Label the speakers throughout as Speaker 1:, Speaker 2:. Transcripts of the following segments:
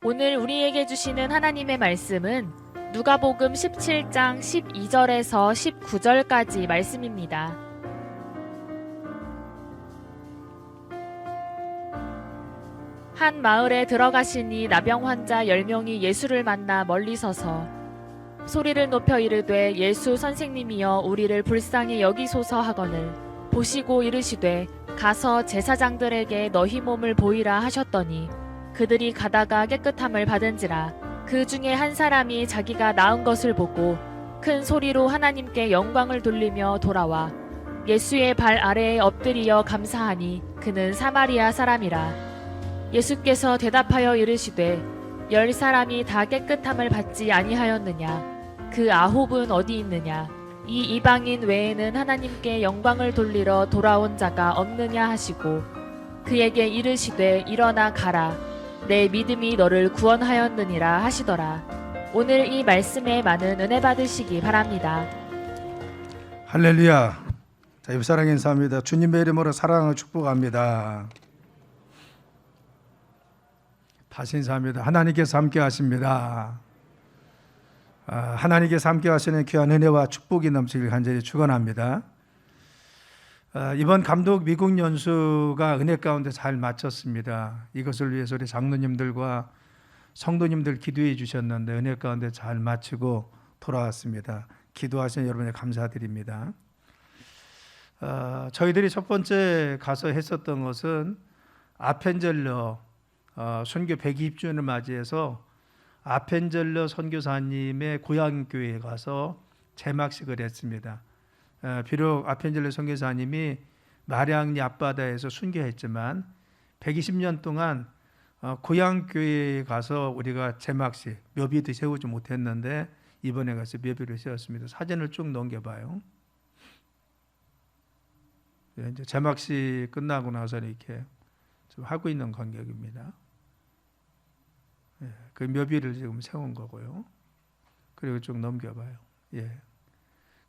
Speaker 1: 오늘 우리에게 주시는 하나님의 말씀은 누가복음 17장 12절에서 19절까지 말씀입니다. 한 마을에 들어가시니 나병 환자 10명이 예수를 만나 멀리 서서 소리를 높여 이르되 예수 선생님이여 우리를 불쌍히 여기소서 하거늘 보시고 이르시되 가서 제사장들에게 너희 몸을 보이라 하셨더니 그들이 가다가 깨끗함을 받은지라. 그 중에 한 사람이 자기가 나은 것을 보고 큰 소리로 하나님께 영광을 돌리며 돌아와 예수의 발 아래에 엎드리어 감사하니 그는 사마리아 사람이라. 예수께서 대답하여 이르시되 10사람이 다 깨끗함을 받지 아니하였느냐? 그 9은 어디 있느냐? 이 이방인 외에는 하나님께 영광을 돌리러 돌아온 자가 없느냐 하시고 그에게 이르시되 일어나 가라. 내 믿음이 너를 구원하였느니라 하시더라. 오늘 이 말씀에 많은 은혜 받으시기 바랍니다.
Speaker 2: 할렐루야. 자, 옆사랑 인사합니다. 주님의 이름으로 사랑을 축복합니다. 다시 인사합니다. 하나님께서 함께 하십니다. 하나님께서 함께 하시는 귀한 은혜와 축복이 넘치길 간절히 축원합니다. 이번 감독 미국 연수가 은혜 가운데 잘 마쳤습니다. 이것을 위해서 우리 장로님들과 성도님들 기도해 주셨는데 은혜 가운데 잘 마치고 돌아왔습니다. 기도하신 여러분에 감사드립니다. 저희들이 첫 번째 가서 했었던 것은 아펜젤러 선교 120주년을 맞이해서 아펜젤러 선교사님의 고향교회에 가서 제막식을 했습니다. 비록 아펜젤러 선교사님이 마량리 앞바다에서 순교했지만 120년 동안 고향교회에 가서 우리가 제막식 묘비도 세우지 못했는데 이번에 가서 묘비를 세웠습니다. 사진을 쭉 넘겨봐요. 이제 제막식 끝나고 나서 이렇게 좀 하고 있는 간격입니다. 그 묘비를 지금 세운 거고요. 그리고 쭉 넘겨봐요.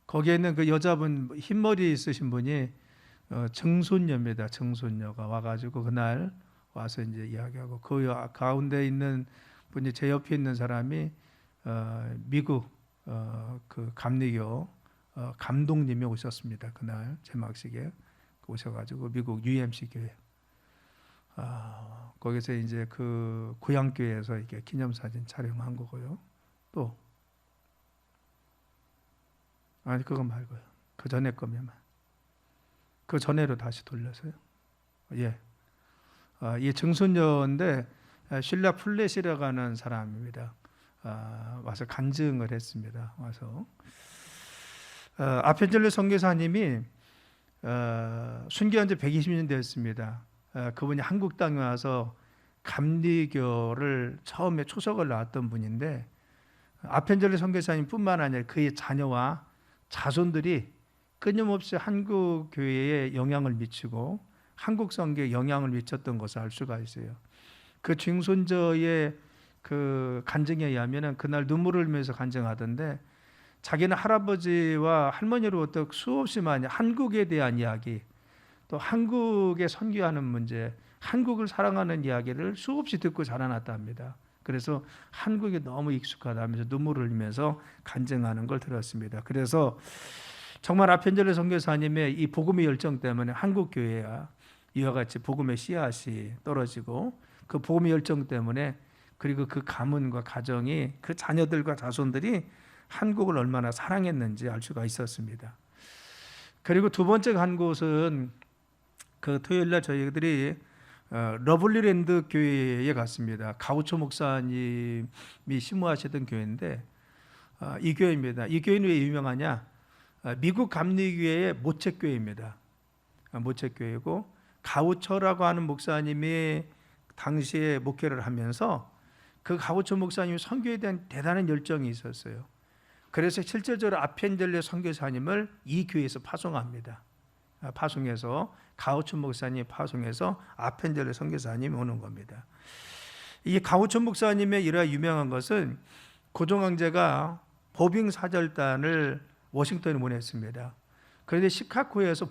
Speaker 2: 거기에 있는 그 여자분 흰머리 있으신 분이 정손녀입니다. 정손녀가 와가지고 그날 와서 이제 이야기하고 그 가운데 있는 분이 제 옆에 있는 사람이 미국 그 감리교 감독님이 오셨습니다. 그날 제막식에 오셔가지고 미국 UMC 교회. 거기서 이제 그 고향교회에서 이렇게 기념사진 촬영한 거고요. 또 아니 그거 말고요. 그 전에 거면 그 전에로 다시 돌려서요. 이 정순녀인데 실라 플랫이라고 하는 사람입니다. 와서 간증을 했습니다. 와서 아펜젤러 선교사님이 순교한 지 120년 되었습니다. 그분이 한국 땅에 와서 감리교를 처음에 초석을 놨던 분인데 아펜젤러 선교사님뿐만 아니라 그의 자녀와 자손들이 끊임없이 한국 교회에 영향을 미치고 한국 선교에 영향을 미쳤던 것을 알 수가 있어요. 그 증손자의 그 간증에 의하면 그날 눈물을 흘리면서 간증하던데 자기는 할아버지와 할머니로부터 수없이 많이 한국에 대한 이야기, 또 한국에 선교하는 문제, 한국을 사랑하는 이야기를 수없이 듣고 자라났다 합니다. 그래서 한국이 너무 익숙하다면서 눈물을 흘리면서 간증하는 걸 들었습니다. 그래서 정말 아펜젤러 선교사님의 이 복음의 열정 때문에 한국 교회가 이와 같이 복음의 씨앗이 떨어지고 그 복음의 열정 때문에 그리고 그 가문과 가정이 그 자녀들과 자손들이 한국을 얼마나 사랑했는지 알 수가 있었습니다. 그리고 두 번째 간 곳은 그 토요일 날 저희들이 러블리랜드 교회에 갔습니다. 가우초 목사님이 심무하시던 교회인데 이 교회입니다. 이 교회는 왜 유명하냐? 미국 감리교회의 모책교회입니다. 모책교회고 가우초라고 하는 목사님이 당시에 목회를 하면서 그 가우초 목사님이 선교에 대한 대단한 열정이 있었어요. 그래서 실제적으로 아펜젤러 선교사님을 이 교회에서 파송합니다. 파송해서 가우초 목사님 파송해서 아펜젤러 선교사님이 오는 겁니다. 이 가우초 목사님의 일화 유명한 것은 고종 황제가 보빙 사절단을 워싱턴에 보냈습니다. 그런데 시카고에서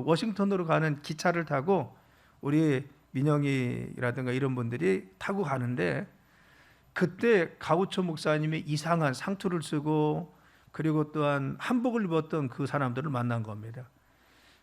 Speaker 2: 워싱턴으로 가는 기차를 타고 우리 민영이라든가 이런 분들이 타고 가는데 그때 가우초 목사님이 이상한 상투를 쓰고 그리고 또한 한복을 입었던 그 사람들을 만난 겁니다.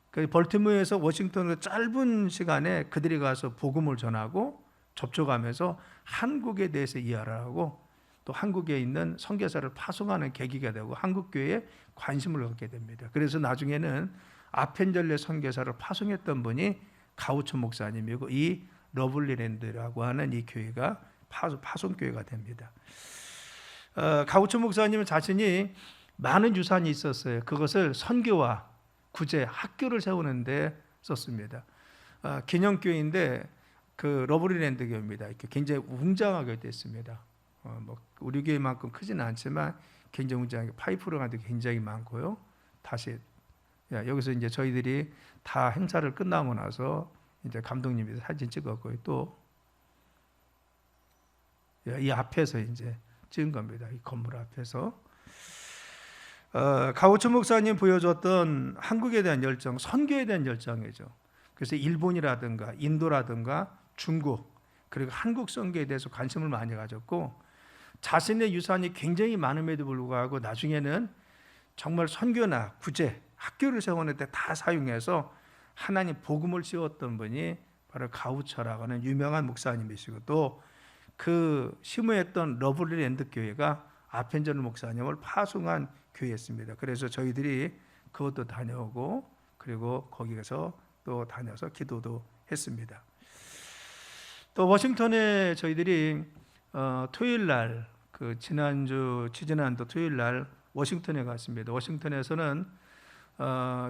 Speaker 2: 그 벌티모어에서 워싱턴으로 짧은 시간에 그들이 가서 복음을 전하고 접촉하면서 한국에 대해서 이해하라고 또 한국에 있는 선교사를 파송하는 계기가 되고 한국 교회에 관심을 갖게 됩니다. 그래서 나중에는 아펜젤레 선교사를 파송했던 분이 가우초 목사님이고 이 러블리랜드라고 하는 이 교회가 파송 교회가 됩니다. 가우초 목사님은 자신이 많은 유산이 있었어요. 그것을 선교와 구제, 학교를 세우는데 썼습니다. 기념교회인데 그 러블리랜드 교회입니다. 굉장히 웅장하게 됐습니다. 뭐 우리 교회만큼 크지는 않지만 굉장히 웅장하게 파이프로가 굉장히 많고요. 다시 여기서 이제 저희들이 다 행사를 끝나고 나서 이제 감독님이 사진 찍었고요. 또 이 앞에서 이제 찍은 겁니다. 이 건물 앞에서. 가우초 목사님 보여줬던 한국에 대한 열정, 선교에 대한 열정이죠. 그래서 일본이라든가 인도라든가 중국 그리고 한국 선교에 대해서 관심을 많이 가졌고 자신의 유산이 굉장히 많음에도 불구하고 나중에는 정말 선교나 구제, 학교를 세우는데 다 사용해서 하나님 복음을 씌웠던 분이 바로 가우초라고 하는 유명한 목사님이시고 또 그 심우했던 러블리랜드 교회가 아펜젤레 목사님을 파송한 교회였습니다. 그래서 저희들이 그것도 다녀오고 그리고 거기에서 또 다녀서 기도도 했습니다. 또 워싱턴에 저희들이 토요일 날 그 지난주 토요일 날 워싱턴에 갔습니다. 워싱턴에서는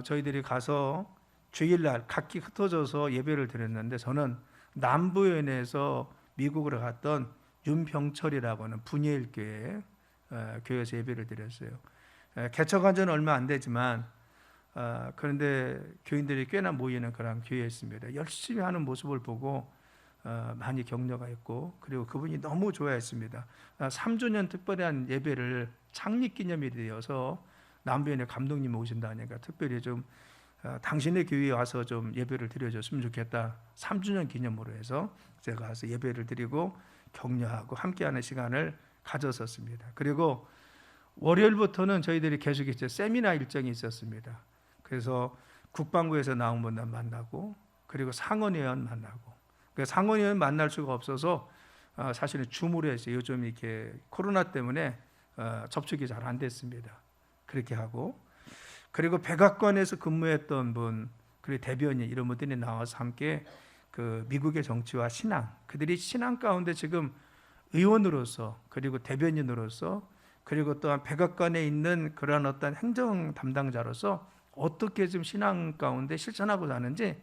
Speaker 2: 저희들이 가서 주일 날 각기 흩어져서 예배를 드렸는데 저는 남부연에서 미국으로 갔던 윤병철이라고 하는 분이엘 교회에서 예배를 드렸어요. 개척한 지는 얼마 안 되지만 그런데 교인들이 꽤나 모이는 그런 교회였습니다. 열심히 하는 모습을 보고 많이 격려가 있고 그리고 그분이 너무 좋아했습니다. 3주년 특별한 예배를 창립기념일이 되어서 남부연에 감독님 오신다니까 특별히 좀 당신의 교회에 와서 좀 예배를 드려줬으면 좋겠다. 3주년 기념으로 해서 제가 가서 예배를 드리고 격려하고 함께하는 시간을 가졌었습니다. 그리고 월요일부터는 저희들이 계속 이제 세미나 일정이 있었습니다. 그래서 국방부에서 나온 분들 만나고 그리고 상원의원 만나고 상원의원 만날 수가 없어서 사실은 줌으로 했어요. 요즘 이렇게 코로나 때문에 접촉이 잘 안 됐습니다. 그렇게 하고 그리고 백악관에서 근무했던 분 그리고 대변인 이런 분들이 나와서 함께 그 미국의 정치와 신앙 그들이 신앙 가운데 지금 의원으로서 그리고 대변인으로서 그리고 또한 백악관에 있는 그러한 어떤 행정 담당자로서 어떻게 좀 신앙 가운데 실천하고 사는지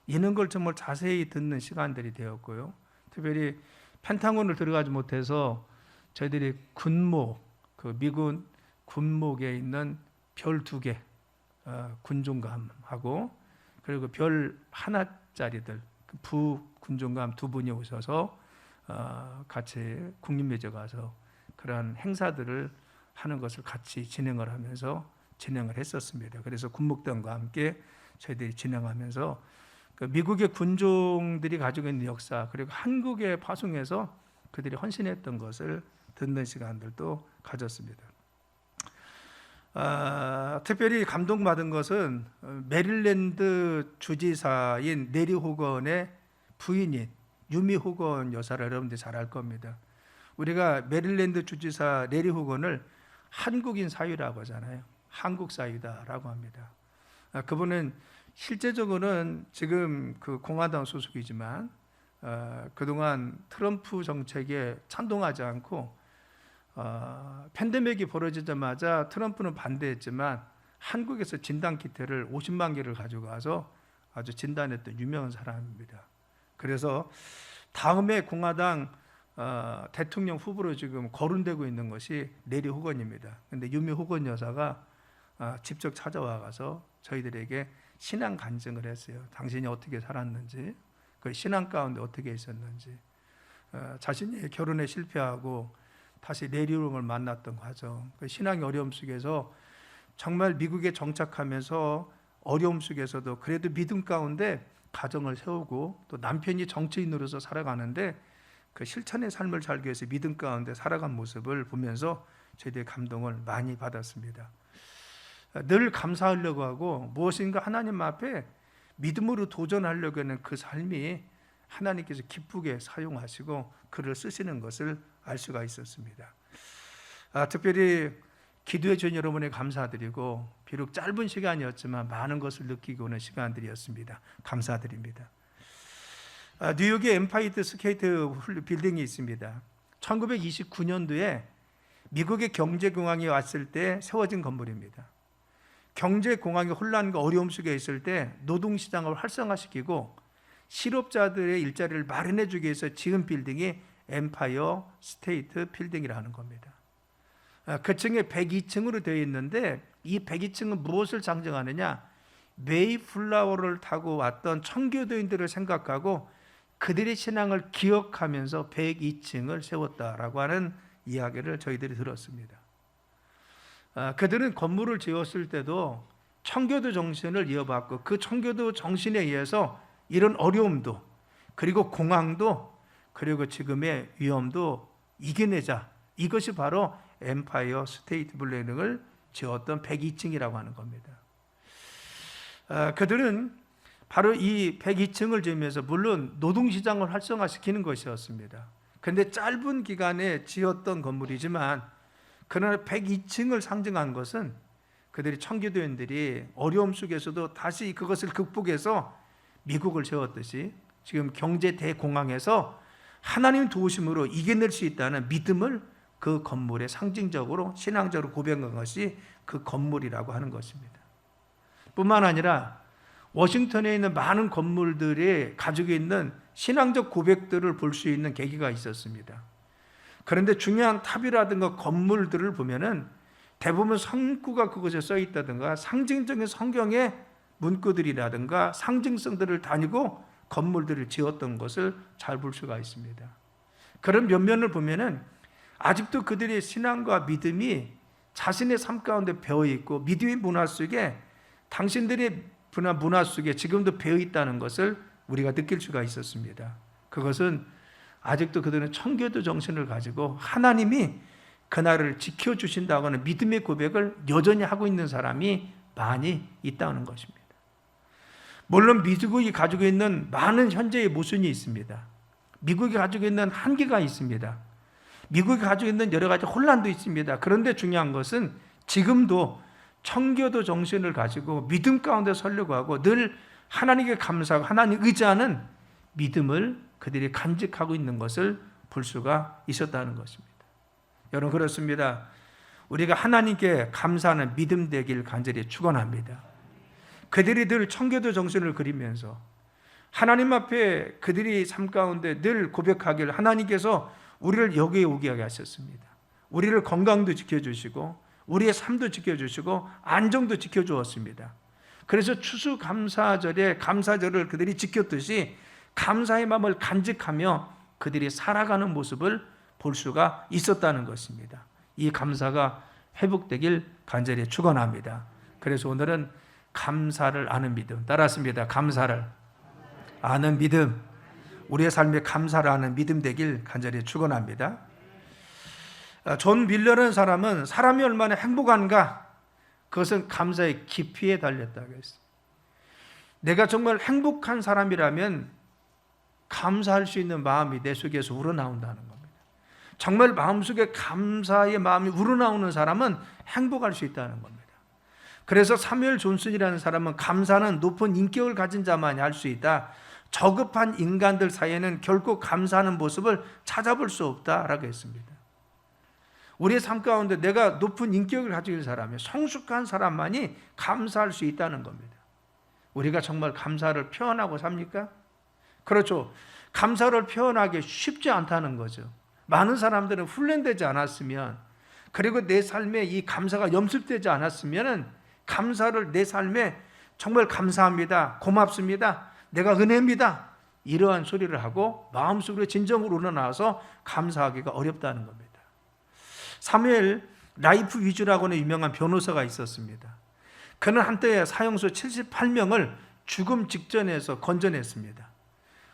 Speaker 2: 이런 걸 정말 자세히 듣는 시간들이 되었고요. 특별히 펜타곤을 들어가지 못해서 저희들이 군목 그 미군 군목에 있는 별 2개 군종감하고 그리고 별 하나짜리들 부 군종감 2분이 오셔서 같이 국립묘지 가서 그러한 행사들을 하는 것을 같이 진행을 하면서 진행을 했었습니다. 그래서 군목단과 함께 저희들이 진행하면서 그 미국의 군종들이 가지고 있는 역사 그리고 한국에 파송해서 그들이 헌신했던 것을 듣는 시간들도 가졌습니다. 특별히 감동받은 것은 메릴랜드 주지사인 내리 호건의 부인인 유미 호건 여사를 여러분들이 잘 알 겁니다. 우리가 메릴랜드 주지사 내리 호건을 한국인 사위라고 하잖아요. 한국 사위다라고 합니다. 그분은 실제적으로는 지금 그 공화당 소속이지만 그동안 트럼프 정책에 찬동하지 않고 팬데믹이 벌어지자마자 트럼프는 반대했지만 한국에서 진단키트를 50만 개를 가져가서 아주 진단했던 유명한 사람입니다. 그래서 다음에 공화당 대통령 후보로 지금 거론되고 있는 것이 내리 호건입니다. 그런데 유미 호건 여사가 직접 찾아와 가서 저희들에게 신앙 간증을 했어요. 당신이 어떻게 살았는지, 그 신앙 가운데 어떻게 있었는지, 자신이 결혼에 실패하고 다시 내리움을 만났던 과정, 그 신앙의 어려움 속에서 정말 미국에 정착하면서 어려움 속에서도 그래도 믿음 가운데 가정을 세우고 또 남편이 정치인으로서 살아가는데 그 실천의 삶을 살기 위해서 믿음 가운데 살아간 모습을 보면서 저희들이 감동을 많이 받았습니다. 늘 감사하려고 하고 무엇인가 하나님 앞에 믿음으로 도전하려고 하는 그 삶이 하나님께서 기쁘게 사용하시고 그를 쓰시는 것을 알 수가 있었습니다. 특별히 기도해 주신 여러분에 감사드리고 비록 짧은 시간이었지만 많은 것을 느끼고 오는 시간들이었습니다. 감사드립니다. 뉴욕에 엠파이어 스테이트 빌딩이 있습니다. 1929년도에 미국의 경제공황이 왔을 때 세워진 건물입니다. 경제공황의 혼란과 어려움 속에 있을 때 노동시장을 활성화시키고 실업자들의 일자리를 마련해 주기 위해서 지은 빌딩이 엠파이어 스테이트 빌딩이라는 겁니다. 그 층에 102층으로 되어 있는데 이 102층은 무엇을 상징하느냐? 메이플라워를 타고 왔던 청교도인들을 생각하고 그들의 신앙을 기억하면서 102층을 세웠다라고 하는 이야기를 저희들이 들었습니다. 그들은 건물을 지었을 때도 청교도 정신을 이어받고 그 청교도 정신에 의해서 이런 어려움도 그리고 공황도 그리고 지금의 위험도 이겨내자. 이것이 바로 엠파이어 스테이트 빌딩을 지었던 102층이라고 하는 겁니다. 그들은 바로 이 102층을 지으면서 물론 노동시장을 활성화시키는 것이었습니다. 그런데 짧은 기간에 지었던 건물이지만 그러나 102층을 상징한 것은 그들이 청교도인들이 어려움 속에서도 다시 그것을 극복해서 미국을 세웠듯이 지금 경제 대공황에서 하나님 도우심으로 이겨낼 수 있다는 믿음을 그 건물에 상징적으로 신앙적으로 고백한 것이 그 건물이라고 하는 것입니다. 뿐만 아니라 워싱턴에 있는 많은 건물들이 가지고 있는 신앙적 고백들을 볼 수 있는 계기가 있었습니다. 그런데 중요한 탑이라든가 건물들을 보면은 대부분 성구가 그것에 써 있다든가 상징적인 성경의 문구들이라든가 상징성들을 다니고 건물들을 지었던 것을 잘 볼 수가 있습니다. 그런 면면을 보면은 아직도 그들의 신앙과 믿음이 자신의 삶 가운데 배어 있고 믿음의 문화 속에 당신들의 문화 속에 지금도 배어 있다는 것을 우리가 느낄 수가 있었습니다. 그것은 아직도 그들은 청교도 정신을 가지고 하나님이 그날을 지켜주신다고 하는 믿음의 고백을 여전히 하고 있는 사람이 많이 있다는 것입니다. 물론 미국이 가지고 있는 많은 현재의 모순이 있습니다. 미국이 가지고 있는 한계가 있습니다. 미국이 가지고 있는 여러 가지 혼란도 있습니다. 그런데 중요한 것은 지금도 청교도 정신을 가지고 믿음 가운데 서려고 하고 늘 하나님께 감사하고 하나님 의지하는 믿음을 그들이 간직하고 있는 것을 볼 수가 있었다는 것입니다. 여러분 그렇습니다. 우리가 하나님께 감사하는 믿음 되길 간절히 축원합니다. 그들이 늘 청교도 정신을 그리면서 하나님 앞에 그들이 삶 가운데 늘 고백하길 하나님께서 우리를 여기에 오게 하셨습니다. 우리를 건강도 지켜주시고 우리의 삶도 지켜주시고 안정도 지켜주었습니다. 그래서 추수감사절에 감사절을 그들이 지켰듯이 감사의 마음을 간직하며 그들이 살아가는 모습을 볼 수가 있었다는 것입니다. 이 감사가 회복되길 간절히 축원합니다. 그래서 오늘은 감사를 아는 믿음, 따랐습니다. 감사를 아는 믿음, 우리의 삶에 감사를 아는 믿음 되길 간절히 축원합니다. 존 밀러라는 사람은 사람이 얼마나 행복한가, 그것은 감사의 깊이에 달렸다고 했어요. 내가 정말 행복한 사람이라면 감사할 수 있는 마음이 내 속에서 우러나온다는 겁니다. 정말 마음속에 감사의 마음이 우러나오는 사람은 행복할 수 있다는 겁니다. 그래서 사무엘 존슨이라는 사람은 감사는 높은 인격을 가진 자만이 할 수 있다. 저급한 인간들 사이에는 결코 감사하는 모습을 찾아볼 수 없다라고 했습니다. 우리의 삶 가운데 내가 높은 인격을 가지고 있는 사람이 성숙한 사람만이 감사할 수 있다는 겁니다. 우리가 정말 감사를 표현하고 삽니까? 그렇죠. 감사를 표현하기 쉽지 않다는 거죠. 많은 사람들은 훈련되지 않았으면, 그리고 내 삶에 이 감사가 염습되지 않았으면 감사를 내 삶에 정말 감사합니다, 고맙습니다, 내가 은혜입니다, 이러한 소리를 하고 마음속으로 진정으로 우러나와서 감사하기가 어렵다는 겁니다. 사무엘 라이프 위주라고는 유명한 변호사가 있었습니다. 그는 한때 사형수 78명을 죽음 직전에서 건져냈습니다.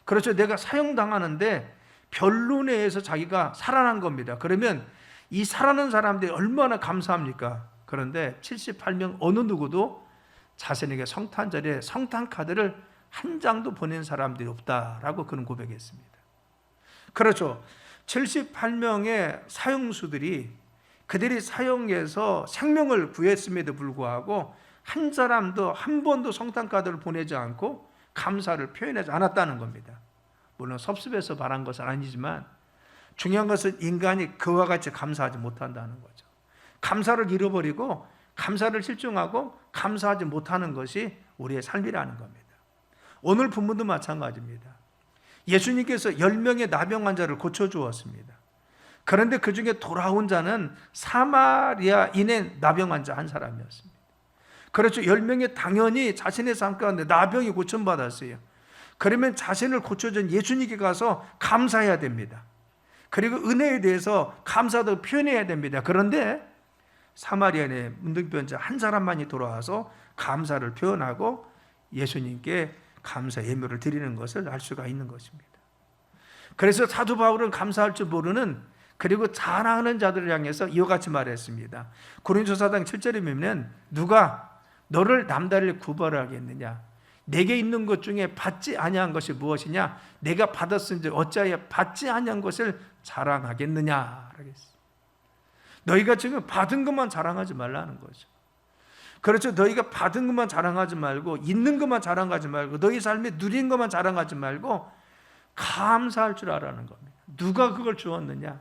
Speaker 2: 그렇죠. 내가 사형당하는데 변론에 서 자기가 살아난 겁니다. 그러면 이 살아난 사람들이 얼마나 감사합니까? 그런데 78명 어느 누구도 자신에게 성탄절에 성탄 카드를 한 장도 보낸 사람들이 없다라고 그는 고백했습니다. 그렇죠. 78명의 사형수들이 그들이 사형에서 생명을 구했음에도 불구하고 한 사람도 한 번도 성탄 카드를 보내지 않고 감사를 표현하지 않았다는 겁니다. 물론 섭섭해서 바란 것은 아니지만 중요한 것은 인간이 그와 같이 감사하지 못한다는 거죠. 감사를 잃어버리고 감사를 실종하고 감사하지 못하는 것이 우리의 삶이라는 겁니다. 오늘 본문도 마찬가지입니다. 예수님께서 10명의 나병 환자를 고쳐주었습니다. 그런데 그 중에 돌아온 자는 사마리아인의 나병 환자 한 사람이었습니다. 그렇죠. 10명이 당연히 자신의 삶 가운데 나병이 고침받았어요. 그러면 자신을 고쳐준 예수님께 가서 감사해야 됩니다. 그리고 은혜에 대해서 감사도 표현해야 됩니다. 그런데 사마리아인의 문둥병자 한 사람만이 돌아와서 감사를 표현하고 예수님께 감사 예물을 드리는 것을 알 수가 있는 것입니다. 그래서 사도 바울은 감사할 줄 모르는 그리고 자랑하는 자들을 향해서 이와 같이 말했습니다. 고린도서 4장 7절에 보면 누가 너를 남다리 구별하겠느냐? 내게 있는 것 중에 받지 아니한 것이 무엇이냐? 내가 받았은즉 어찌하여 받지 아니한 것을 자랑하겠느냐? 너희가 지금 받은 것만 자랑하지 말라는 거죠. 그렇죠. 너희가 받은 것만 자랑하지 말고 있는 것만 자랑하지 말고 너희 삶에 누린 것만 자랑하지 말고 감사할 줄 알라는 겁니다. 누가 그걸 주었느냐?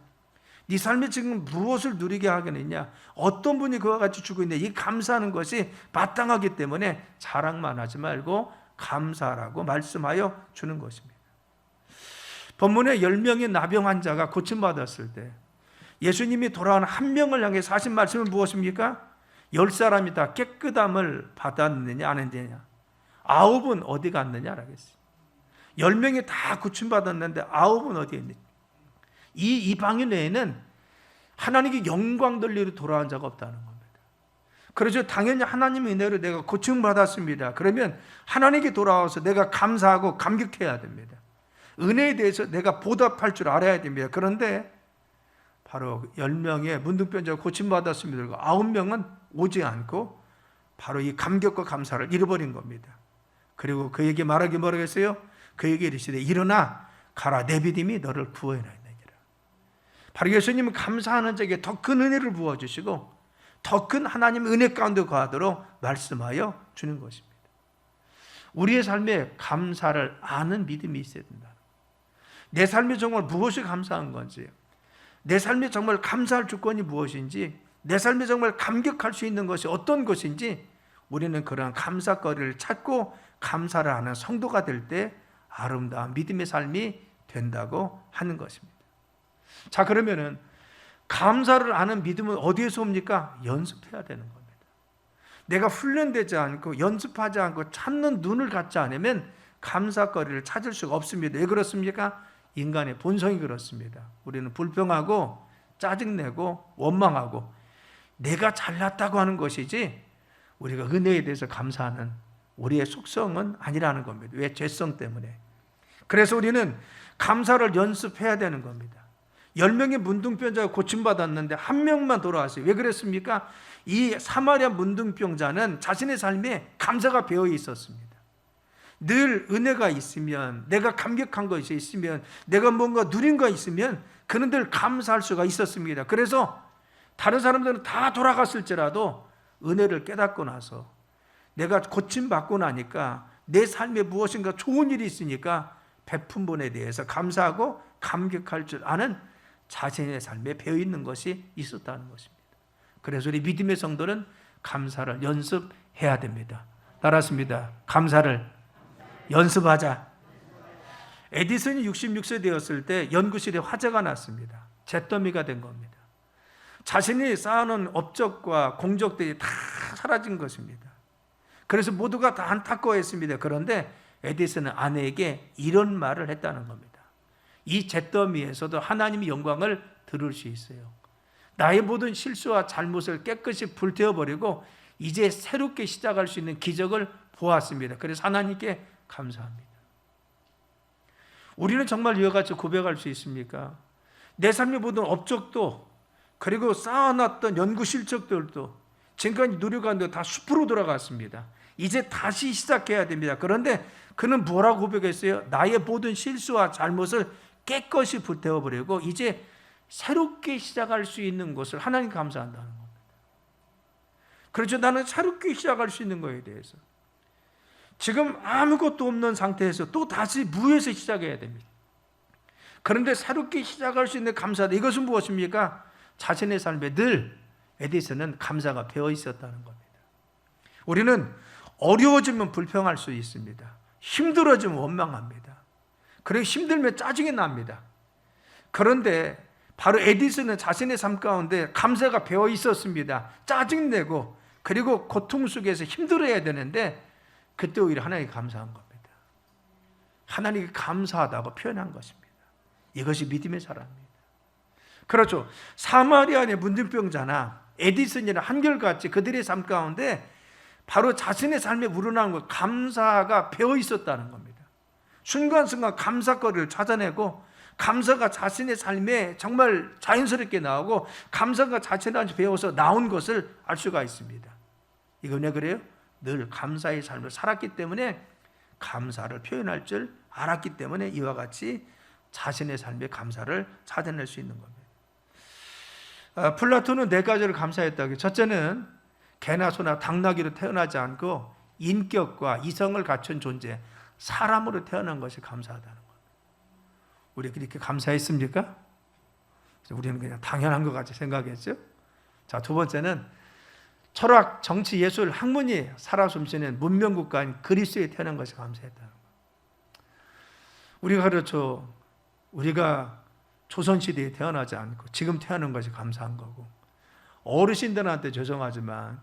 Speaker 2: 네 삶에 지금 무엇을 누리게 하겠느냐? 어떤 분이 그와 같이 주고 있느냐? 이 감사하는 것이 마땅하기 때문에 자랑만 하지 말고 감사하라고 말씀하여 주는 것입니다. 본문에 10명의 나병 환자가 고침받았을 때 예수님이 돌아온 한 명을 향해서 하신 말씀은 무엇입니까? 10사람이 다 깨끗함을 받았느냐 안 했느냐? 9은 어디 갔느냐라고 했어요. 10명이 다 고침받았는데 9은 어디에 있느냐? 이 이방인 외에는 하나님께 영광 돌리러 돌아온 자가 없다는 겁니다. 그래서 당연히 하나님의 은혜로 내가 고침받았습니다. 그러면 하나님께 돌아와서 내가 감사하고 감격해야 됩니다. 은혜에 대해서 내가 보답할 줄 알아야 됩니다. 그런데 바로 10명의 문둥병자가 고침받았습니다. 9명은 오지 않고 바로 이 감격과 감사를 잃어버린 겁니다. 그리고 그에게 말하기 뭐라고 했어요? 그에게 이르시되 일어나 가라 내 믿음이 너를 구원하였느니라. 바로 예수님은 감사하는 자에게 더 큰 은혜를 부어주시고 더 큰 하나님 은혜 가운데 거하도록 말씀하여 주는 것입니다. 우리의 삶에 감사를 아는 믿음이 있어야 된다. 내 삶에 정말 무엇이 감사한 건지, 내 삶에 정말 감사할 주권이 무엇인지, 내 삶에 정말 감격할 수 있는 것이 어떤 것인지 우리는 그러한 감사거리를 찾고 감사를 하는 성도가 될 때 아름다운 믿음의 삶이 된다고 하는 것입니다. 자, 그러면은 감사를 아는 믿음은 어디에서 옵니까? 연습해야 되는 겁니다. 내가 훈련되지 않고 연습하지 않고 찾는 눈을 갖지 않으면 감사거리를 찾을 수가 없습니다. 왜 그렇습니까? 인간의 본성이 그렇습니다. 우리는 불평하고 짜증내고 원망하고 내가 잘났다고 하는 것이지 우리가 은혜에 대해서 감사하는 우리의 속성은 아니라는 겁니다. 왜? 죄성 때문에. 그래서 우리는 감사를 연습해야 되는 겁니다. 10명의 문둥병자가 고침받았는데 한 명만 돌아왔어요. 왜 그랬습니까? 이 사마리아 문둥병자는 자신의 삶에 감사가 배어 있었습니다. 늘 은혜가 있으면, 내가 감격한 것이 있으면, 내가 뭔가 누린 거 있으면 그는 늘 감사할 수가 있었습니다. 그래서 다른 사람들은 다 돌아갔을지라도 은혜를 깨닫고 나서 내가 고침받고 나니까 내 삶에 무엇인가 좋은 일이 있으니까 베푼 분에 대해서 감사하고 감격할 줄 아는 자신의 삶에 배어있는 것이 있었다는 것입니다. 그래서 우리 믿음의 성도는 감사를 연습해야 됩니다. 따라했습니다. 감사를 연습하자. 에디슨이 66세 되었을 때 연구실에 화재가 났습니다. 잿더미가 된 겁니다. 자신이 쌓아놓은 업적과 공적들이 다 사라진 것입니다. 그래서 모두가 다 안타까워했습니다. 그런데 에디슨은 아내에게 이런 말을 했다는 겁니다. 이 잿더미에서도 하나님의 영광을 들을 수 있어요. 나의 모든 실수와 잘못을 깨끗이 불태워버리고 이제 새롭게 시작할 수 있는 기적을 보았습니다. 그래서 하나님께 감사합니다. 우리는 정말 이와 같이 고백할 수 있습니까? 내 삶의 모든 업적도 그리고 쌓아놨던 연구 실적들도 지금까지 누려간 다 숲으로 돌아갔습니다. 이제 다시 시작해야 됩니다. 그런데 그는 뭐라고 고백했어요? 나의 모든 실수와 잘못을 깨끗이 불태워버리고 이제 새롭게 시작할 수 있는 것을 하나님 감사한다는 겁니다. 그렇죠. 나는 새롭게 시작할 수 있는 거에 대해서 지금 아무것도 없는 상태에서 또 다시 무에서 시작해야 됩니다. 그런데 새롭게 시작할 수 있는 감사다. 이것은 무엇입니까? 자신의 삶에 늘 에디슨은 감사가 배어 있었다는 겁니다. 우리는 어려워지면 불평할 수 있습니다. 힘들어지면 원망합니다. 그리고 힘들면 짜증이 납니다. 그런데 바로 에디슨은 자신의 삶 가운데 감사가 배어 있었습니다. 짜증내고 그리고 고통 속에서 힘들어야 되는데 그때 오히려 하나님께 감사한 겁니다. 하나님께 감사하다고 표현한 것입니다. 이것이 믿음의 사람입니다. 그렇죠. 사마리아의 문둥병자나 에디슨이나 한결같이 그들의 삶 가운데 바로 자신의 삶에 우러나오는 것, 감사가 배어 있었다는 겁니다. 순간순간 감사거리를 찾아내고 감사가 자신의 삶에 정말 자연스럽게 나오고 감사가 자신한테 배워서 나온 것을 알 수가 있습니다. 이건 왜 그래요? 늘 감사의 삶을 살았기 때문에 감사를 표현할 줄 알았기 때문에 이와 같이 자신의 삶에 감사를 찾아낼 수 있는 겁니다. 플라톤은 4가지를 감사했다고. 첫째는 개나 소나 당나귀로 태어나지 않고 인격과 이성을 갖춘 존재, 사람으로 태어난 것이 감사하다는 것. 우리 그렇게 감사했습니까? 우리는 그냥 당연한 것 같이 생각했죠. 자, 두 번째는 철학, 정치, 예술, 학문이 살아 숨쉬는 문명 국가인 그리스에 태어난 것이 감사했다는 것. 우리가 그렇죠. 우리가 조선시대에 태어나지 않고 지금 태어난 것이 감사한 거고, 어르신들한테 죄송하지만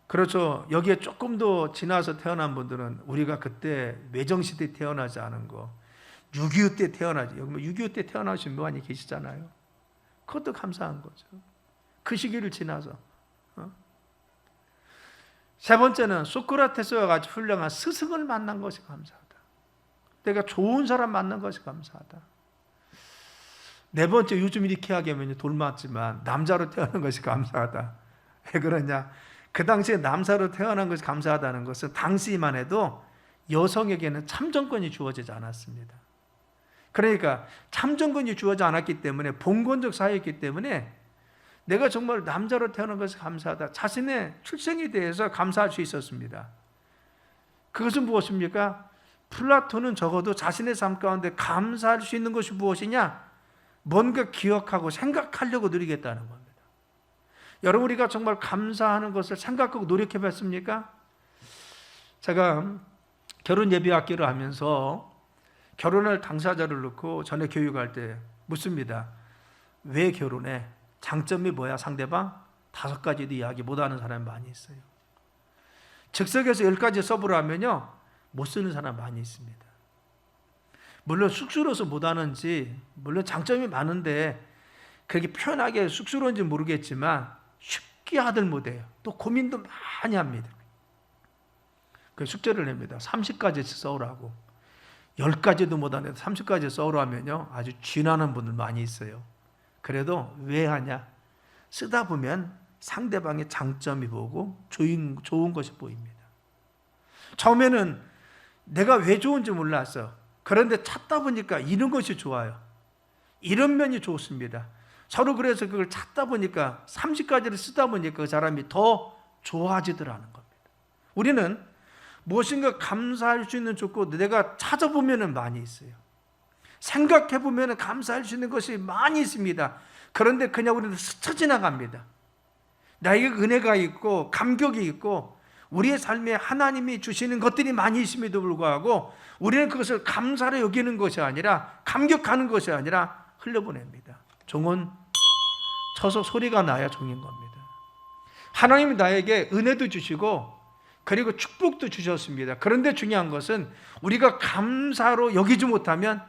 Speaker 2: 그렇죠. 여기에 조금 더 지나서 태어난 분들은 우리가 그때 외정시대에 태어나지 않은 거, 6.25 때 태어나지, 여기 6.25 때 태어나신 분이 계시잖아요. 그것도 감사한 거죠. 그 시기를 지나서. 세 번째는 소크라테스와 같이 훌륭한 스승을 만난 것이 감사하다. 내가 좋은 사람 만난 것이 감사하다. 네 번째, 요즘 이렇게 하면 돌맞지만 남자로 태어난 것이 감사하다. 왜 그러냐? 그 당시에 남자로 태어난 것이 감사하다는 것은 당시만 해도 여성에게는 참정권이 주어지지 않았습니다. 그러니까 참정권이 주어지지 않았기 때문에 봉건적 사회였기 때문에 내가 정말 남자로 태어난 것이 감사하다. 자신의 출생에 대해서 감사할 수 있었습니다. 그것은 무엇입니까? 플라톤은 적어도 자신의 삶 가운데 감사할 수 있는 것이 무엇이냐? 뭔가 기억하고 생각하려고 노리겠다는 겁니다. 여러분, 우리가 정말 감사하는 것을 생각하고 노력해 봤습니까? 제가 결혼 예비학기를 하면서 결혼할 당사자를 놓고 전에 교육할 때 묻습니다. 왜 결혼해? 장점이 뭐야? 상대방? 5가지도 이야기 못하는 사람이 많이 있어요. 즉석에서 10가지 써보라면요, 못 쓰는 사람 많이 있습니다. 물론 쑥스러워서 못하는지, 물론 장점이 많은데 그렇게 표현하기에 쑥스러운지 모르겠지만 쉽게 하들 못해요. 또 고민도 많이 합니다. 그 숙제를 냅니다. 30가지 써오라고. 10가지도 못하는데 30가지 써오라면요, 아주 쥐나는 분들 많이 있어요. 그래도 왜 하냐? 쓰다 보면 상대방의 장점이 보고 좋은 것이 보입니다. 처음에는 내가 왜 좋은지 몰랐어. 그런데 찾다 보니까 이런 것이 좋아요. 이런 면이 좋습니다. 서로 그래서 그걸 찾다 보니까 30가지를 쓰다 보니까 그 사람이 더 좋아지더라는 겁니다. 우리는 무엇인가 감사할 수 있는 좋고 내가 찾아보면 많이 있어요. 생각해보면 감사할 수 있는 것이 많이 있습니다. 그런데 그냥 우리는 스쳐 지나갑니다. 나에게 은혜가 있고 감격이 있고 우리의 삶에 하나님이 주시는 것들이 많이 있음에도 불구하고 우리는 그것을 감사로 여기는 것이 아니라, 감격하는 것이 아니라 흘려보냅니다. 종은 쳐서 소리가 나야 종인 겁니다. 하나님이 나에게 은혜도 주시고 그리고 축복도 주셨습니다. 그런데 중요한 것은 우리가 감사로 여기지 못하면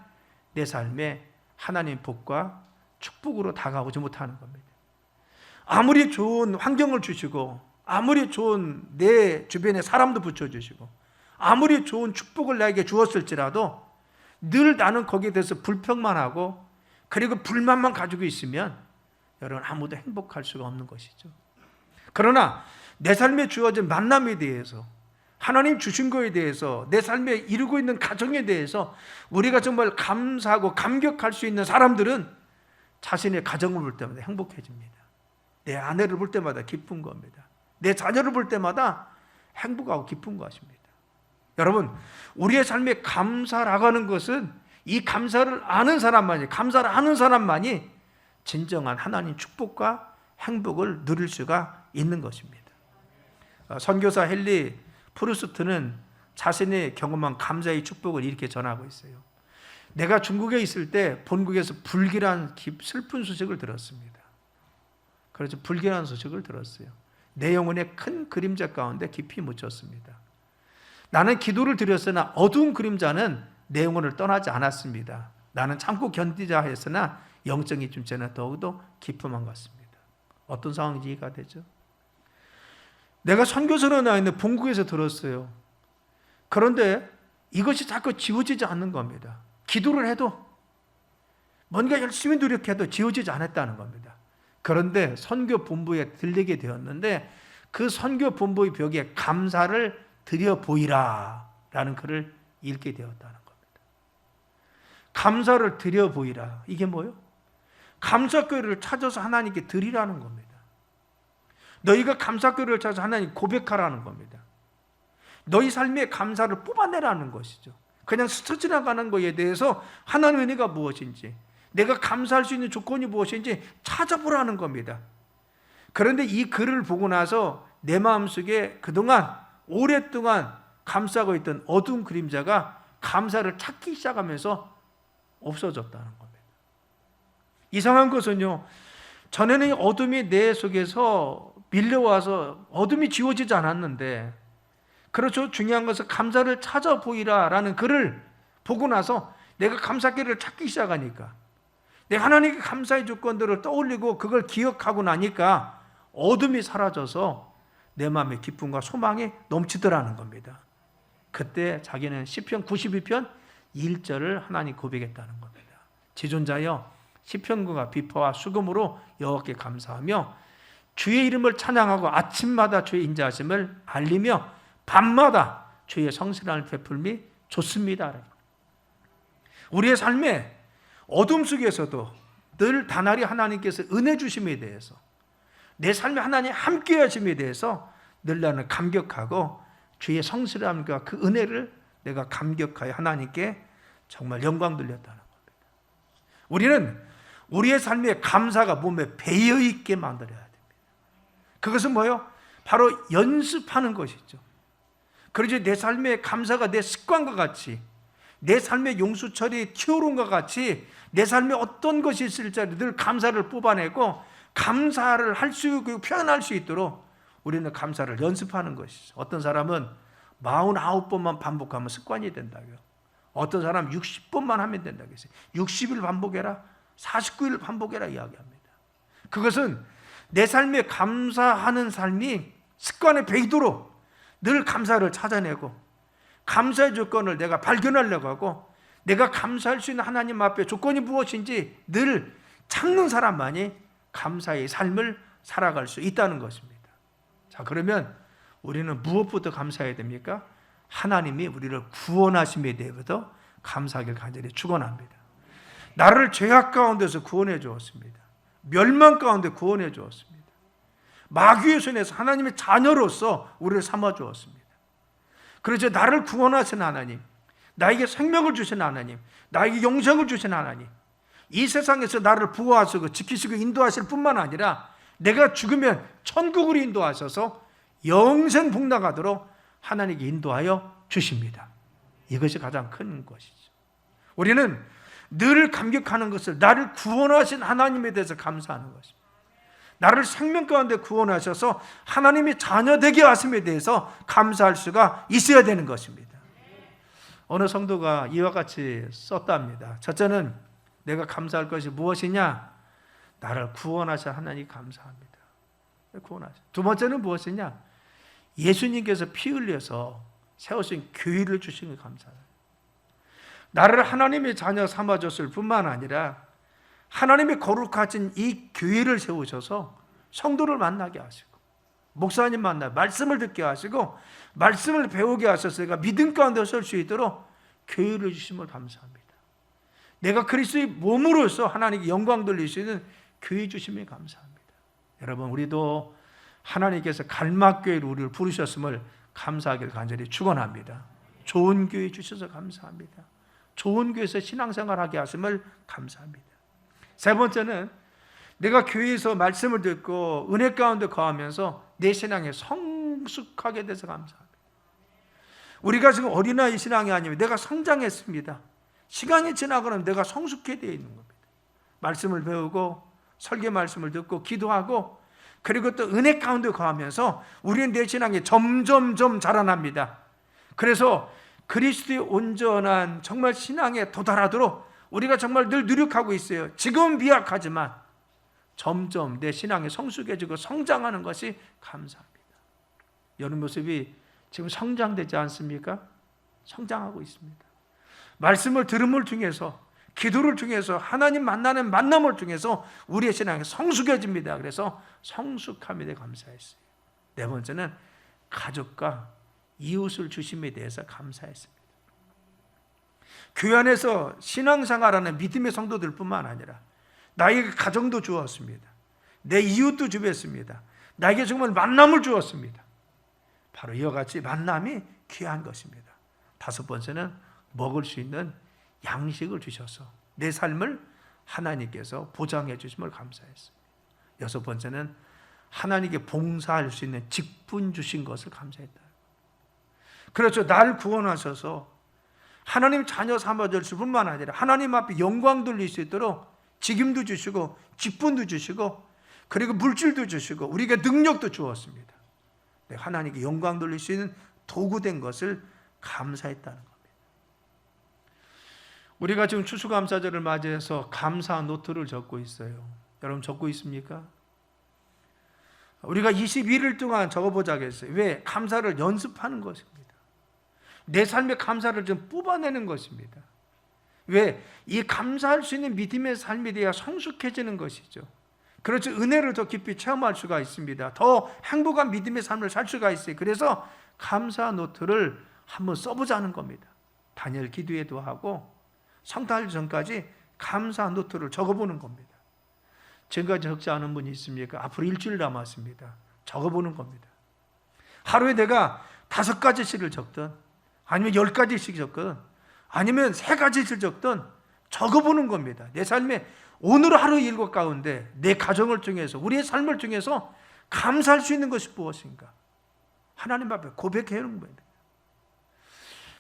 Speaker 2: 내 삶에 하나님 복과 축복으로 다가오지 못하는 겁니다. 아무리 좋은 환경을 주시고 아무리 좋은 내 주변에 사람도 붙여주시고 아무리 좋은 축복을 나에게 주었을지라도 늘 나는 거기에 대해서 불평만 하고 그리고 불만만 가지고 있으면 여러분 아무도 행복할 수가 없는 것이죠. 그러나 내 삶에 주어진 만남에 대해서, 하나님 주신 거에 대해서, 내 삶에 이루고 있는 가정에 대해서 우리가 정말 감사하고 감격할 수 있는 사람들은 자신의 가정을 볼 때마다 행복해집니다. 내 아내를 볼 때마다 기쁜 겁니다. 내 자녀를 볼 때마다 행복하고 기쁜 것입니다. 여러분, 우리의 삶에 감사라고 하는 것은 이 감사를 아는 사람만이, 감사를 하는 사람만이 진정한 하나님 축복과 행복을 누릴 수가 있는 것입니다. 선교사 헨리 프루스트는 자신이 경험한 감사의 축복을 이렇게 전하고 있어요. 내가 중국에 있을 때 본국에서 불길한 슬픈 소식을 들었습니다. 그래서 불길한 소식을 들었어요. 내 영혼의 큰 그림자 가운데 깊이 묻혔습니다. 나는 기도를 드렸으나 어두운 그림자는 내 영혼을 떠나지 않았습니다. 나는 참고 견디자 했으나 영적인 침체는 더욱더 깊음한 것 같습니다. 어떤 상황인지 이해가 되죠? 내가 선교사로 나와 있는 본국에서 들었어요. 그런데 이것이 자꾸 지워지지 않는 겁니다. 기도를 해도 뭔가 열심히 노력해도 지워지지 않았다는 겁니다. 그런데 선교 본부에 들리게 되었는데 그 선교 본부의 벽에 감사를 드려 보이라 라는 글을 읽게 되었다는 겁니다. 감사를 드려 보이라. 이게 뭐예요? 감사거리를 찾아서 하나님께 드리라는 겁니다. 너희가 감사거리를 찾아서 하나님 고백하라는 겁니다. 너희 삶에 감사를 뽑아내라는 것이죠. 그냥 스쳐 지나가는 것에 대해서 하나님의 은혜가 무엇인지, 내가 감사할 수 있는 조건이 무엇인지 찾아보라는 겁니다. 그런데 이 글을 보고 나서 내 마음속에 그동안 오랫동안 감싸고 있던 어두운 그림자가 감사를 찾기 시작하면서 없어졌다는 겁니다. 이상한 것은요, 전에는 어둠이 내 속에서 밀려와서 어둠이 지워지지 않았는데, 그렇죠, 중요한 것은 감사를 찾아 보이라 라는 글을 보고 나서 내가 감사기를 찾기 시작하니까, 내가 하나님께 감사의 조건들을 떠올리고 그걸 기억하고 나니까 어둠이 사라져서 내 마음의 기쁨과 소망이 넘치더라는 겁니다. 그때 자기는 시편 92편 1절을 하나님 고백했다는 겁니다. 지존자여, 시편과 비파와 수금으로 여호와께 감사하며 주의 이름을 찬양하고 아침마다 주의 인자하심을 알리며 밤마다 주의 성실함을 베풀미 좋습니다. 우리의 삶에 어둠 속에서도 늘 다날이 하나님께서 은혜 주심에 대해서, 내 삶에 하나님 함께 하심에 대해서 늘 나는 감격하고 주의 성실함과 그 은혜를 내가 감격하여 하나님께 정말 영광 돌렸다는 겁니다. 우리는 우리의 삶에 감사가 몸에 배어있게 만들어야 됩니다. 그것은 뭐예요? 바로 연습하는 것이죠. 그러지 내 삶의 감사가 내 습관과 같이, 내 삶의 용수철이 튀어오른과 같이 내 삶에 어떤 것이 있을지 늘 감사를 뽑아내고 감사를 할 수 있고 표현할 수 있도록 우리는 감사를 연습하는 것이죠. 어떤 사람은 49번만 반복하면 습관이 된다고요. 어떤 사람은 60번만 하면 된다고 했어요. 60일 반복해라, 49일 반복해라 이야기합니다. 그것은 내 삶에 감사하는 삶이 습관에 배이도록 늘 감사를 찾아내고 감사의 조건을 내가 발견하려고 하고 내가 감사할 수 있는 하나님 앞에 조건이 무엇인지 늘 찾는 사람만이 감사의 삶을 살아갈 수 있다는 것입니다. 자, 그러면 우리는 무엇부터 감사해야 됩니까? 하나님이 우리를 구원하심에 대해서 감사하길 간절히 축원합니다. 나를 죄악 가운데서 구원해 주었습니다. 멸망 가운데 구원해 주었습니다. 마귀의 손에서 하나님의 자녀로서 우리를 삼아 주었습니다. 그래서 나를 구원하신 하나님, 나에게 생명을 주신 하나님, 나에게 영생을 주신 하나님, 이 세상에서 나를 보호하시고 지키시고 인도하실 뿐만 아니라 내가 죽으면 천국으로 인도하셔서 영생 복락하도록 하나님께 인도하여 주십니다. 이것이 가장 큰 것이죠. 우리는 늘 감격하는 것을, 나를 구원하신 하나님에 대해서 감사하는 것입니다. 나를 생명 가운데 구원하셔서 하나님의 자녀 되게 하심에 대해서 감사할 수가 있어야 되는 것입니다. 어느 성도가 이와 같이 썼답니다. 첫째는 내가 감사할 것이 무엇이냐? 나를 구원하신 하나님 감사합니다. 구원하셔. 두 번째는 무엇이냐? 예수님께서 피 흘려서 세우신 교회를 주신 것 감사합니다. 나를 하나님의 자녀 삼아줬을 뿐만 아니라 하나님의 거룩하신 이 교회를 세우셔서 성도를 만나게 하시고 목사님 만나 말씀을 듣게 하시고 말씀을 배우게 하셔서 내가 믿음 가운데 설 수 있도록 교회를 주심을 감사합니다. 내가 그리스도의 몸으로서 하나님께 영광 돌릴 수 있는 교회 주심을 감사합니다. 여러분, 우리도 하나님께서 갈막교회로 우리를 부르셨음을 감사하기를 간절히 축원합니다. 좋은 교회 주셔서 감사합니다. 좋은 교회에서 신앙생활하게 하심을 감사합니다. 세 번째는 내가 교회에서 말씀을 듣고 은혜 가운데 거하면서 내 신앙에 성숙하게 돼서 감사합니다. 우리가 지금 어린아이 신앙이 아니면 내가 성장했습니다. 시간이 지나고 나면 내가 성숙해 되어 있는 겁니다. 말씀을 배우고 설교 말씀을 듣고 기도하고 그리고 또 은혜 가운데 거하면서 우리는 내 신앙이 점점점 자라납니다. 그래서 그리스도의 온전한 정말 신앙에 도달하도록 우리가 정말 늘 노력하고 있어요. 지금은 미약하지만 점점 내 신앙이 성숙해지고 성장하는 것이 감사합니다. 이런 모습이 지금 성장되지 않습니까? 성장하고 있습니다. 말씀을 들음을 통해서 기도를 통해서 하나님 만나는 만남을 통해서 우리의 신앙이 성숙해집니다. 그래서 성숙함에 대해 감사했어요. 네 번째는 가족과 이웃을 주심에 대해서 감사했습니다. 교회 안에서 신앙생활하는 믿음의 성도들 뿐만 아니라 나에게 가정도 주었습니다. 내 이웃도 주었습니다. 나에게 정말 만남을 주었습니다. 바로 이와 같이 만남이 귀한 것입니다. 다섯 번째는 먹을 수 있는 양식을 주셔서 내 삶을 하나님께서 보장해 주심을 감사했습니다. 여섯 번째는 하나님께 봉사할 수 있는 직분 주신 것을 감사했다. 그렇죠. 나를 구원하셔서 하나님 자녀 삼아줄 뿐만 아니라 하나님 앞에 영광 돌릴 수 있도록 직임도 주시고 직분도 주시고 그리고 물질도 주시고 우리에게 능력도 주었습니다. 하나님께 영광 돌릴 수 있는 도구된 것을 감사했다는 겁니다. 우리가 지금 추수감사절을 맞이해서 감사 노트를 적고 있어요. 여러분 적고 있습니까? 우리가 21일 동안 적어보자겠어요. 왜? 감사를 연습하는 것입니다. 내 삶의 감사를 좀 뽑아내는 것입니다. 왜? 이 감사할 수 있는 믿음의 삶에 대해 성숙해지는 것이죠. 그렇죠. 은혜를 더 깊이 체험할 수가 있습니다. 더 행복한 믿음의 삶을 살 수가 있어요. 그래서 감사 노트를 한번 써보자는 겁니다. 단일 기도회도 하고 성탄절 전까지 감사 노트를 적어보는 겁니다. 지금까지 적지 않은 분이 있습니까? 앞으로 일주일 남았습니다. 적어보는 겁니다. 하루에 내가 5가지씩을 적든 아니면 10가지씩 적든 아니면 3가지씩 적든 적어보는 겁니다. 내 삶에 오늘 하루 일과 가운데 내 가정을 통해서 우리의 삶을 통해서 감사할 수 있는 것이 무엇인가? 하나님 앞에 고백해야 하는 겁니다.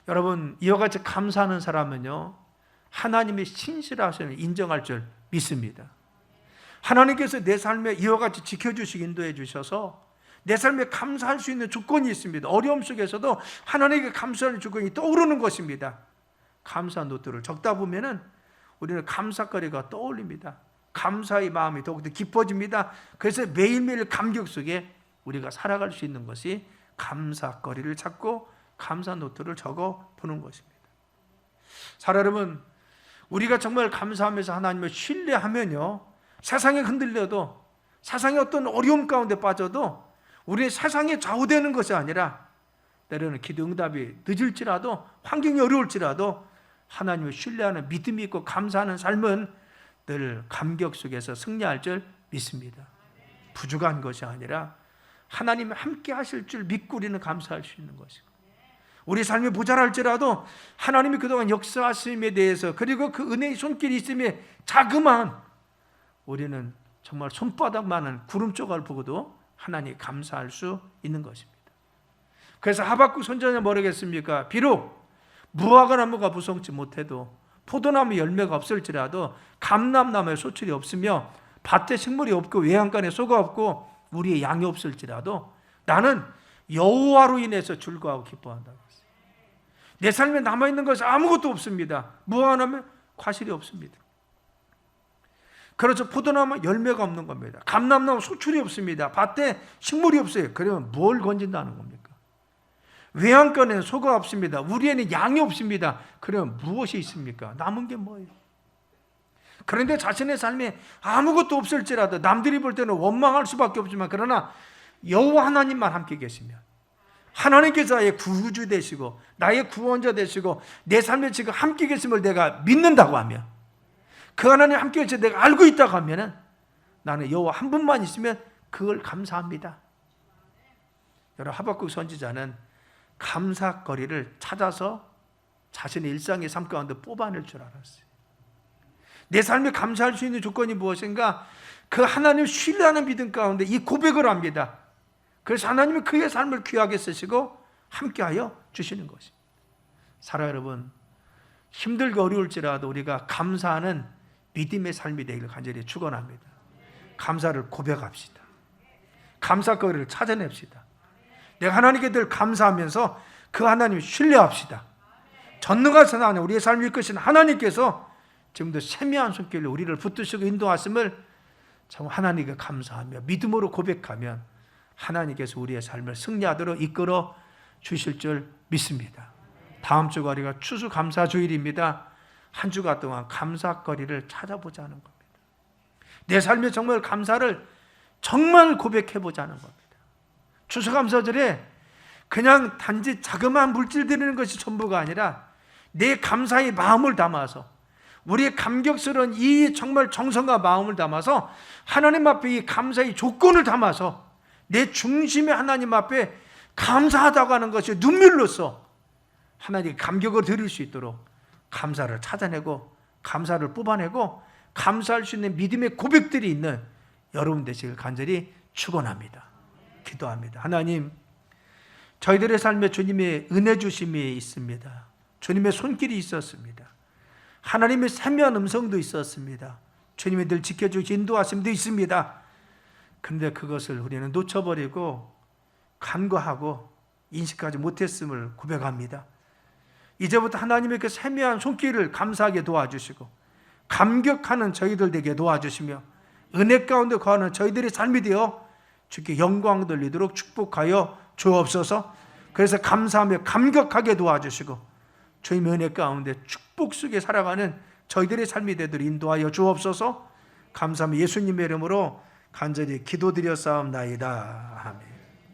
Speaker 2: 여러분, 이와 같이 감사하는 사람은요 하나님의 신실하심을 인정할 줄 믿습니다. 하나님께서 내 삶에 이와 같이 지켜주시고 인도해 주셔서 내 삶에 감사할 수 있는 조건이 있습니다. 어려움 속에서도 하나님께 감사하는 조건이 떠오르는 것입니다. 감사 노트를 적다 보면은 우리는 감사거리가 떠올립니다. 감사의 마음이 더욱더 깊어집니다. 그래서 매일매일 감격 속에 우리가 살아갈 수 있는 것이 감사거리를 찾고 감사 노트를 적어 보는 것입니다. 사랑하는 우리가 정말 감사하면서 하나님을 신뢰하면요 세상에 흔들려도 세상의 어떤 어려움 가운데 빠져도 우리의 세상에 좌우되는 것이 아니라 때로는 기도 응답이 늦을지라도 환경이 어려울지라도 하나님을 신뢰하는 믿음이 있고 감사하는 삶은 늘 감격 속에서 승리할 줄 믿습니다. 부족한 것이 아니라 하나님이 함께 하실 줄 믿고 우리는 감사할 수 있는 것이고 우리 삶이 모자랄지라도 하나님이 그동안 역사하심에 대해서 그리고 그 은혜의 손길이 있음에 자그마한 우리는 정말 손바닥만한 구름조각을 보고도 하나님 감사할 수 있는 것입니다. 그래서 하박국 선지자는 뭐라겠습니까? 비록 무화과 나무가 부성치 못해도 포도나무 열매가 없을지라도 감람나무에 소출이 없으며 밭에 식물이 없고 외양간에 소가 없고 우리의 양이 없을지라도 나는 여호와로 인해서 즐거워하고 기뻐한다. 내 삶에 남아있는 것이 아무것도 없습니다. 무화과나무에 과실이 없습니다. 그렇죠. 포도나무 열매가 없는 겁니다. 감람나무 소출이 없습니다. 밭에 식물이 없어요. 그러면 뭘 건진다는 겁니까? 외양간에는 소가 없습니다. 우리에는 양이 없습니다. 그럼 무엇이 있습니까? 남은 게 뭐예요? 그런데 자신의 삶에 아무것도 없을지라도 남들이 볼 때는 원망할 수밖에 없지만, 그러나 여호와 하나님만 함께 계시면, 하나님께서 나의 구주 되시고 나의 구원자 되시고 내 삶에 지금 함께 계심을 내가 믿는다고 하면, 그 하나님 함께 계셔 내가 알고 있다고 하면은, 나는 여호와 한 분만 있으면 그걸 감사합니다. 여러분, 하박국 선지자는 감사거리를 찾아서 자신의 일상의 삶 가운데 뽑아낼 줄 알았어요. 내 삶에 감사할 수 있는 조건이 무엇인가? 그 하나님을 신뢰하는 믿음 가운데 이 고백을 합니다. 그래서 하나님이 그의 삶을 귀하게 쓰시고 함께하여 주시는 것입니다. 사랑 여러분, 힘들고 어려울지라도 우리가 감사하는 믿음의 삶이 되기를 간절히 축원합니다. 감사를 고백합시다. 감사거리를 찾아냅시다. 내가 하나님께 늘 감사하면서 그 하나님을 신뢰합시다. 전능하신 하나님, 우리의 삶을 이끄신 하나님께서 지금도 세미한 손길로 우리를 붙드시고 인도하심을 참 하나님께 감사하며 믿음으로 고백하면 하나님께서 우리의 삶을 승리하도록 이끌어 주실 줄 믿습니다. 다음 주가 우리가 추수감사주일입니다. 한 주간 동안 감사거리를 찾아보자는 겁니다. 내 삶에 정말 감사를 정말 고백해보자는 겁니다. 추수감사절에 그냥 단지 자그마한 물질 드리는 것이 전부가 아니라 내 감사의 마음을 담아서, 우리의 감격스러운 이 정말 정성과 마음을 담아서 하나님 앞에 이 감사의 조건을 담아서 내 중심의 하나님 앞에 감사하다고 하는 것이 눈물로써 하나님께 감격을 드릴 수 있도록 감사를 찾아내고 감사를 뽑아내고 감사할 수 있는 믿음의 고백들이 있는 여러분 되시길 간절히 축원합니다. 기도합니다. 하나님, 저희들의 삶에 주님의 은혜 주심이 있습니다. 주님의 손길이 있었습니다. 하나님의 세미한 음성도 있었습니다. 주님이 늘 지켜주시 인도하심도 있습니다. 그런데 그것을 우리는 놓쳐버리고 간과하고 인식하지 못했음을 고백합니다. 이제부터 하나님의 그 세미한 손길을 감사하게 도와주시고 감격하는 저희들 되게 도와주시며 은혜 가운데 거하는 저희들의 삶이 되어 주께 영광 돌리도록 축복하여 주옵소서. 그래서 감사하며 감격하게 도와주시고 주님의 은혜 가운데 축복 속에 살아가는 저희들의 삶이 되도록 인도하여 주옵소서. 감사하며 예수님의 이름으로 간절히 기도드렸사옵나이다. 아멘.